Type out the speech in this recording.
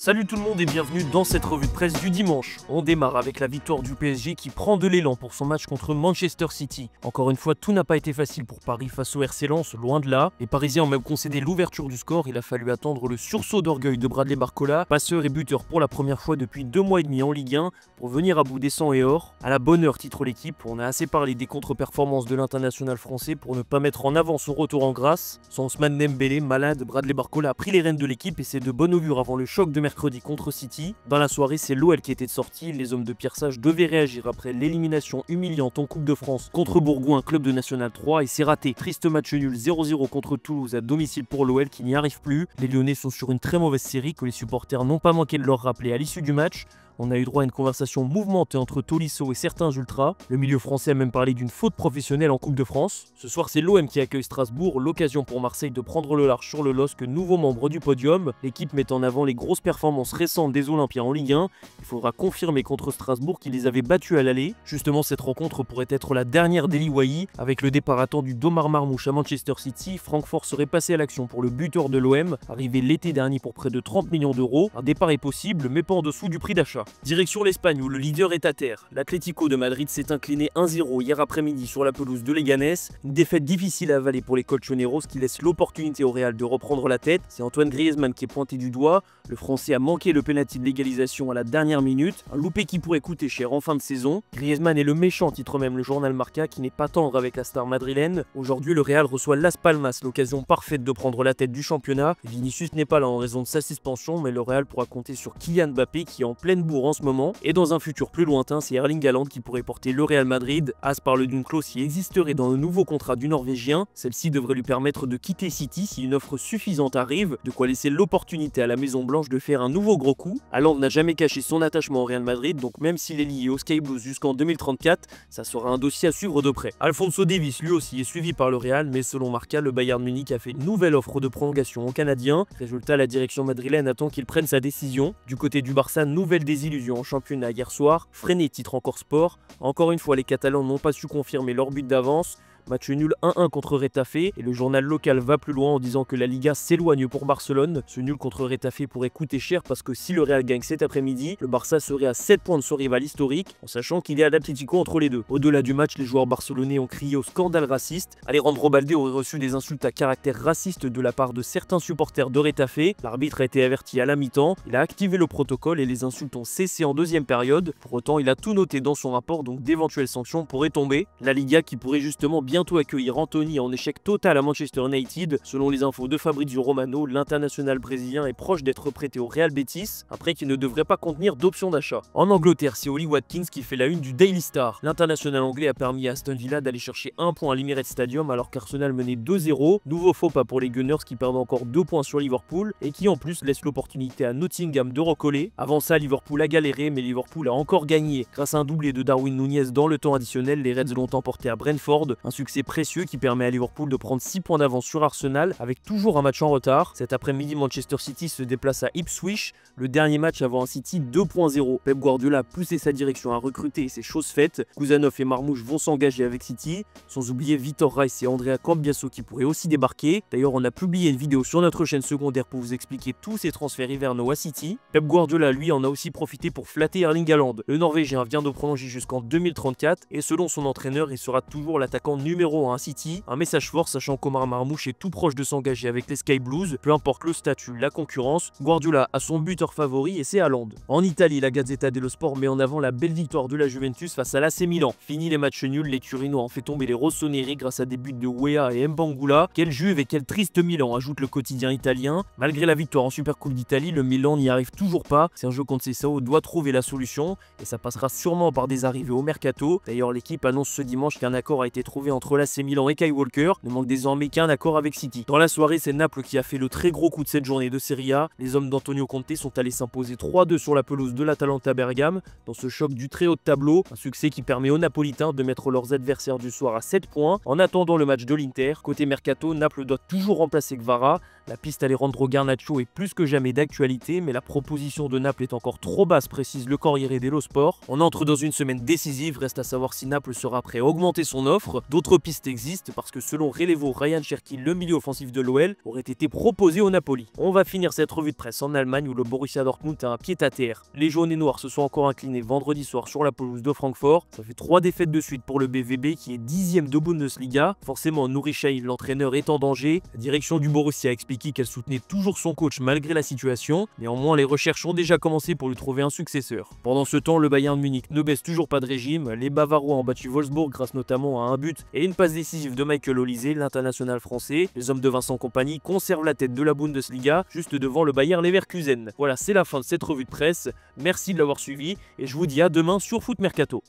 Salut tout le monde et bienvenue dans cette revue de presse du dimanche. On démarre avec la victoire du PSG qui prend de l'élan pour son match contre Manchester City. Encore une fois, tout n'a pas été facile pour Paris face au RC Lens, loin de là. Les Parisiens ont même concédé l'ouverture du score, il a fallu attendre le sursaut d'orgueil de Bradley Barcola, passeur et buteur pour la première fois depuis 2 mois et demi en Ligue 1, pour venir à bout des 100 et or. À la bonne heure titre l'équipe, on a assez parlé des contre-performances de l'international français pour ne pas mettre en avant son retour en grâce. Sans Ousmane Dembélé, malade, Bradley Barcola a pris les rênes de l'équipe et c'est de bon augure avant le choc de mercredi contre City. Dans la soirée, c'est l'OL qui était de sortie. Les hommes de Pierre Sage devaient réagir après l'élimination humiliante en Coupe de France contre Bourgoin, club de National 3, et c'est raté. Triste match nul 0-0 contre Toulouse à domicile pour l'OL qui n'y arrive plus. Les Lyonnais sont sur une très mauvaise série que les supporters n'ont pas manqué de leur rappeler à l'issue du match. On a eu droit à une conversation mouvementée entre Tolisso et certains ultras. Le milieu français a même parlé d'une faute professionnelle en Coupe de France. Ce soir, c'est l'OM qui accueille Strasbourg, l'occasion pour Marseille de prendre le large sur le LOSC, nouveau membre du podium. L'équipe met en avant les grosses performances récentes des Olympiens en Ligue 1. Il faudra confirmer contre Strasbourg qu'ils les avaient battus à l'aller. Justement, cette rencontre pourrait être la dernière d'Eli Wahi. Avec le départ attendu d'Omar Marmouche à Manchester City, Francfort serait passé à l'action pour le buteur de l'OM, arrivé l'été dernier pour près de 30 millions d'euros. Un départ est possible, mais pas en dessous du prix d'achat. Direction l'Espagne où le leader est à terre. L'Atlético de Madrid s'est incliné 1-0 hier après-midi sur la pelouse de Leganés. Une défaite difficile à avaler pour les colchoneros qui laisse l'opportunité au Real de reprendre la tête. C'est Antoine Griezmann qui est pointé du doigt. Le Français a manqué le pénalty de l'égalisation à la dernière minute. Un loupé qui pourrait coûter cher en fin de saison. Griezmann est le méchant, titre même le journal Marca, qui n'est pas tendre avec la star madrilène. Aujourd'hui, le Real reçoit Las Palmas, l'occasion parfaite de prendre la tête du championnat. Vinicius n'est pas là en raison de sa suspension, mais le Real pourra compter sur Kylian Mbappé qui est en pleine bourre en ce moment. Et dans un futur plus lointain, c'est Erling Haaland qui pourrait porter le Real Madrid. As parle d'une clause qui existerait dans le nouveau contrat du Norvégien. Celle-ci devrait lui permettre de quitter City si une offre suffisante arrive, de quoi laisser l'opportunité à la Maison Blanche de faire un nouveau gros coup. Haaland n'a jamais caché son attachement au Real Madrid, donc même s'il est lié aux Sky Blues jusqu'en 2034, ça sera un dossier à suivre de près. Alphonso Davies lui aussi est suivi par le Real, mais selon Marca, le Bayern Munich a fait une nouvelle offre de prolongation au Canadien. Résultat, la direction madrilène attend qu'il prenne sa décision. Du côté du Barça, nouvelle désillusion en championnat hier soir, freiné titre encore sport. Encore une fois, les Catalans n'ont pas su confirmer leur but d'avance. Match nul 1-1 contre Retafe et le journal local va plus loin en disant que la Liga s'éloigne pour Barcelone. Ce nul contre Retafe pourrait coûter cher parce que si le Real gagne cet après-midi, le Barça serait à 7 points de son rival historique, en sachant qu'il y a l'Atlético entre les deux. Au-delà du match, les joueurs barcelonais ont crié au scandale raciste. Alejandro Balde aurait reçu des insultes à caractère raciste de la part de certains supporters de Retafe. L'arbitre a été averti à la mi-temps, il a activé le protocole et les insultes ont cessé en deuxième période. Pour autant, il a tout noté dans son rapport, donc d'éventuelles sanctions pourraient tomber. La Liga qui pourrait justement bientôt accueillir Anthony en échec total à Manchester United. Selon les infos de Fabrizio Romano, l'international brésilien est proche d'être prêté au Real Betis, un prêt qui ne devrait pas contenir d'option d'achat. En Angleterre, c'est Oli Watkins qui fait la une du Daily Star. L'international anglais a permis à Aston Villa d'aller chercher 1 point à l'Emirates Stadium alors qu'Arsenal menait 2-0. Nouveau faux pas pour les Gunners qui perdent encore 2 points sur Liverpool et qui en plus laisse l'opportunité à Nottingham de recoller. Avant ça, Liverpool a galéré, mais Liverpool a encore gagné. Grâce à un doublé de Darwin Núñez dans le temps additionnel, les Reds l'ont emporté à Brentford. Un succès précieux qui permet à Liverpool de prendre 6 points d'avance sur Arsenal avec toujours un match en retard. Cet après-midi, Manchester City se déplace à Ipswich, le dernier match avant un City 2.0. Pep Guardiola a poussé sa direction à recruter et c'est chose faite. Kouzanov et Marmouche vont s'engager avec City, sans oublier Vitor Rice et Andrea Cambiasso qui pourraient aussi débarquer. D'ailleurs, on a publié une vidéo sur notre chaîne secondaire pour vous expliquer tous ces transferts hivernaux à City. Pep Guardiola, lui, en a aussi profité pour flatter Erling Haaland. Le Norvégien vient de prolonger jusqu'en 2034 et selon son entraîneur, il sera toujours l'attaquant numéro 1 à City. Un message fort sachant qu'Omar Marmouche est tout proche de s'engager avec les Sky Blues. Peu importe le statut, la concurrence, Guardiola a son buteur favori et c'est Haaland. En Italie, la Gazzetta dello Sport met en avant la belle victoire de la Juventus face à l'AC Milan. Fini les matchs nuls, les Turino ont fait tomber les Rossoneri grâce à des buts de Weah et Mbangula. Quelle Juve et quel triste Milan, ajoute le quotidien italien. Malgré la victoire en Supercoupe d'Italie, le Milan n'y arrive toujours pas. Sergio Conceição doit trouver la solution et ça passera sûrement par des arrivées au mercato. D'ailleurs, l'équipe annonce ce dimanche qu'un accord a été trouvé entre l'AC Milan et Kyle Walker. Ne manque désormais qu'un accord avec City. Dans la soirée, c'est Naples qui a fait le très gros coup de cette journée de Serie A. Les hommes d'Antonio Conte sont allés s'imposer 3-2 sur la pelouse de l'Atalanta Bergame dans ce choc du très haut de tableau. Un succès qui permet aux Napolitains de mettre leurs adversaires du soir à 7 points. En attendant le match de l'Inter, côté mercato, Naples doit toujours remplacer Kvara. La piste Alejandro Garnacho est plus que jamais d'actualité, mais la proposition de Naples est encore trop basse, précise le Corriere dello Sport. On entre dans une semaine décisive, reste à savoir si Naples sera prêt à augmenter son offre. D'autres pistes existent parce que selon Relevo, Ryan Cherki, le milieu offensif de l'OL, aurait été proposé au Napoli. On va finir cette revue de presse en Allemagne où le Borussia Dortmund a un pied à terre. Les jaunes et noirs se sont encore inclinés vendredi soir sur la pelouse de Francfort. Ça fait 3 défaites de suite pour le BVB qui est 10e de Bundesliga. Forcément, Nuri Sahin, l'entraîneur, est en danger. La direction du Borussia a expliqué qu'elle soutenait toujours son coach malgré la situation. Néanmoins, les recherches ont déjà commencé pour lui trouver un successeur. Pendant ce temps, le Bayern Munich ne baisse toujours pas de régime. Les Bavarois ont battu Wolfsburg grâce notamment à un but et une passe décisive de Michael Olise, l'international français. Les hommes de Vincent Kompany conservent la tête de la Bundesliga, juste devant le Bayer Leverkusen. Voilà, c'est la fin de cette revue de presse. Merci de l'avoir suivi et je vous dis à demain sur Foot Mercato.